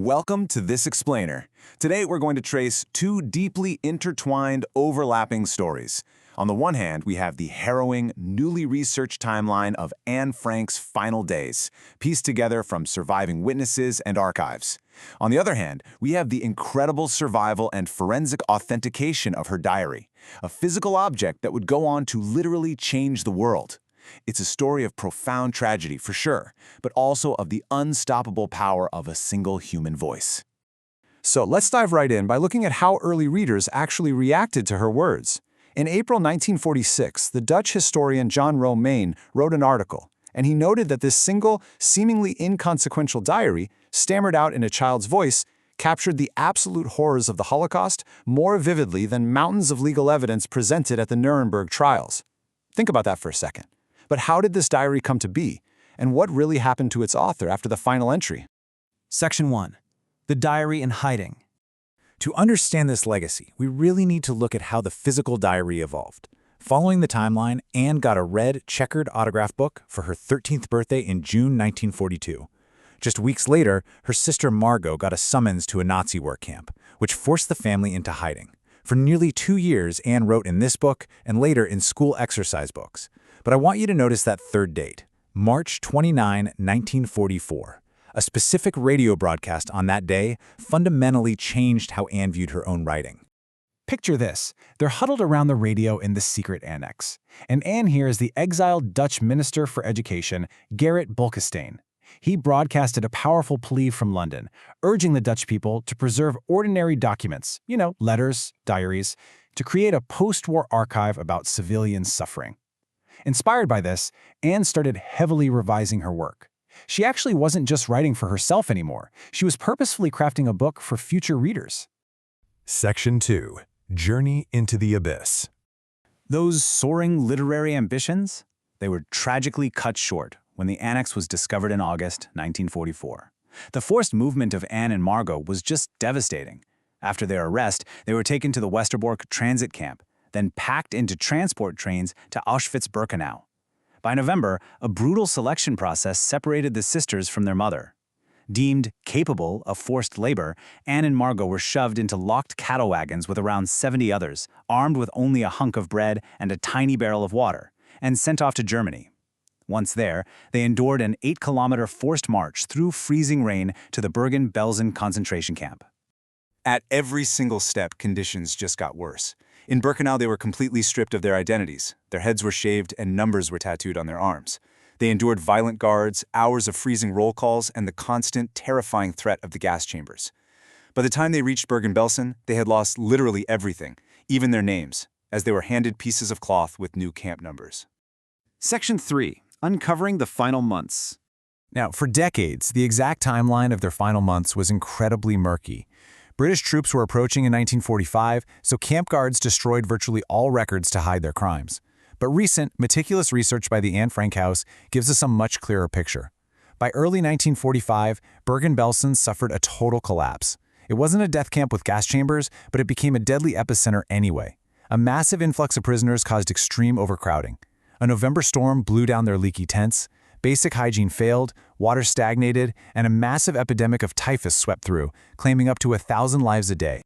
Welcome to This Explainer. Today we're going to trace two deeply intertwined, overlapping stories. On the one hand, we have the harrowing, newly researched timeline of Anne Frank's final days, pieced together from surviving witnesses and archives. On the other hand, we have the incredible survival and forensic authentication of her diary, a physical object that would go on to literally change the world. It's a story of profound tragedy, for sure, but also of the unstoppable power of a single human voice. So let's dive right in by looking at how early readers actually reacted to her words. In April 1946, the Dutch historian John Romain wrote an article, and he noted that this single, seemingly inconsequential diary, stammered out in a child's voice, captured the absolute horrors of the Holocaust more vividly than mountains of legal evidence presented at the Nuremberg trials. Think about that for a second. But how did this diary come to be, and what really happened to its author after the final entry? Section 1. The Diary in Hiding. To understand this legacy, we really need to look at how the physical diary evolved. Following the timeline, Anne got a red, checkered autograph book for her 13th birthday in June 1942. Just weeks later, her sister Margot got a summons to a Nazi work camp, which forced the family into hiding. For nearly 2 years, Anne wrote in this book and later in school exercise books. But I want you to notice that third date, March 29, 1944. A specific radio broadcast on that day fundamentally changed how Anne viewed her own writing. Picture this. They're huddled around the radio in the secret annex. And Anne hears the exiled Dutch Minister for Education, Gerrit Bolkestein. He broadcasted a powerful plea from London, urging the Dutch people to preserve ordinary documents, letters, diaries, to create a post-war archive about civilian suffering. Inspired by this, Anne started heavily revising her work. She actually wasn't just writing for herself anymore. She was purposefully crafting a book for future readers. Section 2. Journey into the Abyss. Those soaring literary ambitions? They were tragically cut short when the annex was discovered in August 1944. The forced movement of Anne and Margot was just devastating. After their arrest, they were taken to the Westerbork transit camp, then packed into transport trains to Auschwitz-Birkenau. By November, a brutal selection process separated the sisters from their mother. Deemed capable of forced labor, Anne and Margot were shoved into locked cattle wagons with around 70 others, armed with only a hunk of bread and a tiny barrel of water, and sent off to Germany. Once there, they endured an 8-kilometer forced march through freezing rain to the Bergen-Belsen concentration camp. At every single step, conditions just got worse. In Birkenau, they were completely stripped of their identities. Their heads were shaved and numbers were tattooed on their arms. They endured violent guards, hours of freezing roll calls, and the constant, terrifying threat of the gas chambers. By the time they reached Bergen-Belsen, they had lost literally everything, even their names, as they were handed pieces of cloth with new camp numbers. Section 3. Uncovering the final months. Now, for decades, the exact timeline of their final months was incredibly murky. British troops were approaching in 1945, so camp guards destroyed virtually all records to hide their crimes. But recent, meticulous research by the Anne Frank House gives us a much clearer picture. By early 1945, Bergen-Belsen suffered a total collapse. It wasn't a death camp with gas chambers, but it became a deadly epicenter anyway. A massive influx of prisoners caused extreme overcrowding. A November storm blew down their leaky tents, basic hygiene failed, water stagnated, and a massive epidemic of typhus swept through, claiming up to 1,000 lives a day.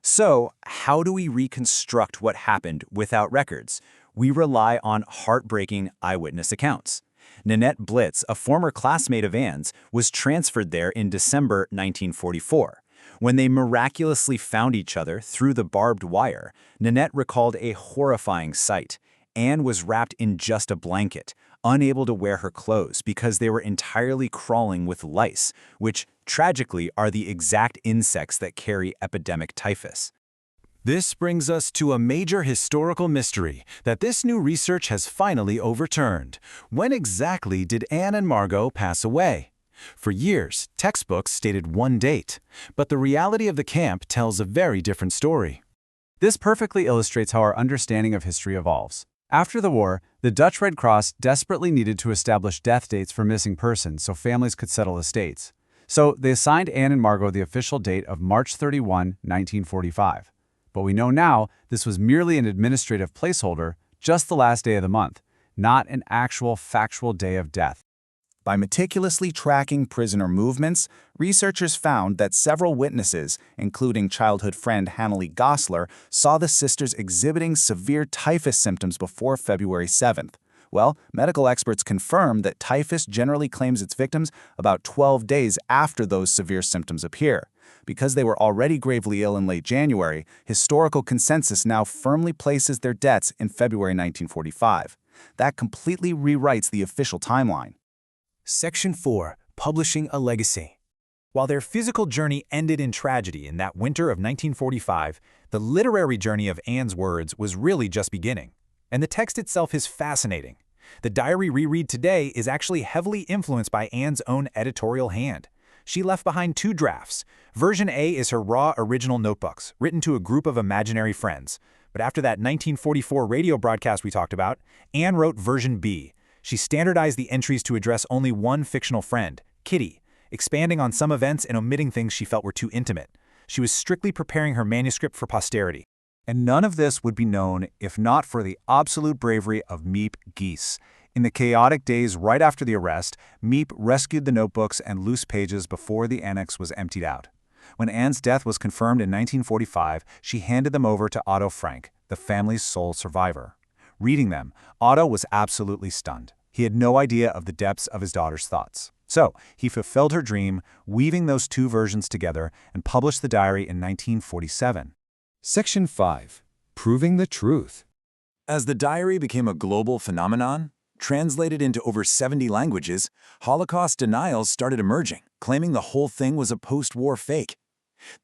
So, how do we reconstruct what happened without records? We rely on heartbreaking eyewitness accounts. Nanette Blitz, a former classmate of Anne's, was transferred there in December 1944. When they miraculously found each other through the barbed wire, Nanette recalled a horrifying sight. Anne was wrapped in just a blanket, unable to wear her clothes because they were entirely crawling with lice, which, tragically, are the exact insects that carry epidemic typhus. This brings us to a major historical mystery that this new research has finally overturned. When exactly did Anne and Margot pass away? For years, textbooks stated one date, but the reality of the camp tells a very different story. This perfectly illustrates how our understanding of history evolves. After the war, the Dutch Red Cross desperately needed to establish death dates for missing persons so families could settle estates. So they assigned Anne and Margot the official date of March 31, 1945. But we know now this was merely an administrative placeholder, just the last day of the month, not an actual factual day of death. By meticulously tracking prisoner movements, researchers found that several witnesses, including childhood friend Hannalie Goslar, saw the sisters exhibiting severe typhus symptoms before February 7th. Well, medical experts confirm that typhus generally claims its victims about 12 days after those severe symptoms appear. Because they were already gravely ill in late January, historical consensus now firmly places their deaths in February 1945. That completely rewrites the official timeline. Section 4. Publishing a Legacy. While their physical journey ended in tragedy in that winter of 1945, the literary journey of Anne's words was really just beginning. And the text itself is fascinating. The diary we read today is actually heavily influenced by Anne's own editorial hand. She left behind 2 drafts. Version A is her raw original notebooks, written to a group of imaginary friends. But after that 1944 radio broadcast we talked about, Anne wrote version B. She standardized the entries to address only one fictional friend, Kitty, expanding on some events and omitting things she felt were too intimate. She was strictly preparing her manuscript for posterity. And none of this would be known if not for the absolute bravery of Miep Gies. In the chaotic days right after the arrest, Miep rescued the notebooks and loose pages before the annex was emptied out. When Anne's death was confirmed in 1945, she handed them over to Otto Frank, the family's sole survivor. Reading them, Otto was absolutely stunned. He had no idea of the depths of his daughter's thoughts. So, he fulfilled her dream, weaving those 2 versions together, and published the diary in 1947. Section 5. Proving the Truth. As the diary became a global phenomenon, translated into over 70 languages, Holocaust denials started emerging, claiming the whole thing was a post-war fake.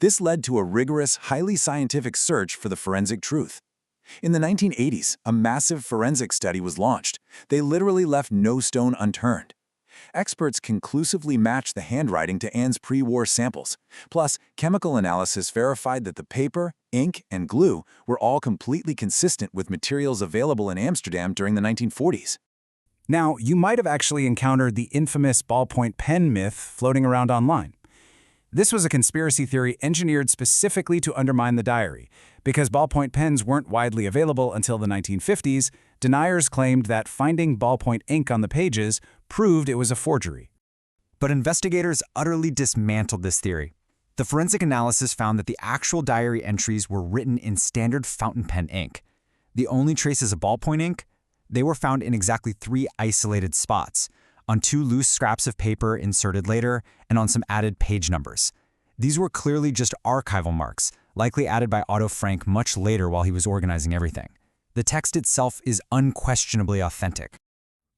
This led to a rigorous, highly scientific search for the forensic truth. In the 1980s, a massive forensic study was launched. They literally left no stone unturned. Experts conclusively matched the handwriting to Anne's pre-war samples. Plus, chemical analysis verified that the paper, ink, and glue were all completely consistent with materials available in Amsterdam during the 1940s. Now, you might have actually encountered the infamous ballpoint pen myth floating around online. This was a conspiracy theory engineered specifically to undermine the diary. Because ballpoint pens weren't widely available until the 1950s, deniers claimed that finding ballpoint ink on the pages proved it was a forgery. But investigators utterly dismantled this theory. The forensic analysis found that the actual diary entries were written in standard fountain pen ink. The only traces of ballpoint ink? They were found in exactly 3 isolated spots, on 2 loose scraps of paper inserted later, and on some added page numbers. These were clearly just archival marks, likely added by Otto Frank much later while he was organizing everything. The text itself is unquestionably authentic.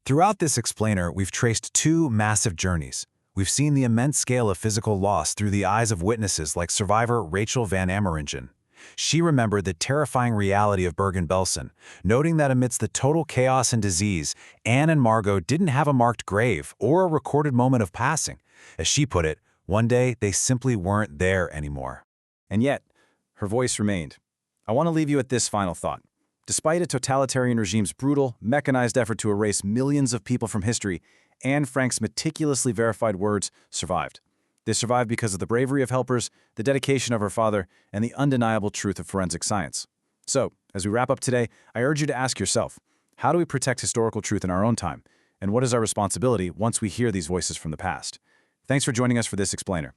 Throughout this explainer, we've traced 2 massive journeys. We've seen the immense scale of physical loss through the eyes of witnesses like survivor Rachel van Ameringen. She remembered the terrifying reality of Bergen-Belsen, noting that amidst the total chaos and disease, Anne and Margot didn't have a marked grave or a recorded moment of passing. As she put it, one day they simply weren't there anymore. And yet, her voice remained. I want to leave you at this final thought. Despite a totalitarian regime's brutal, mechanized effort to erase millions of people from history, Anne Frank's meticulously verified words survived. They survived because of the bravery of helpers, the dedication of her father, and the undeniable truth of forensic science. So, as we wrap up today, I urge you to ask yourself, how do we protect historical truth in our own time? And what is our responsibility once we hear these voices from the past? Thanks for joining us for this explainer.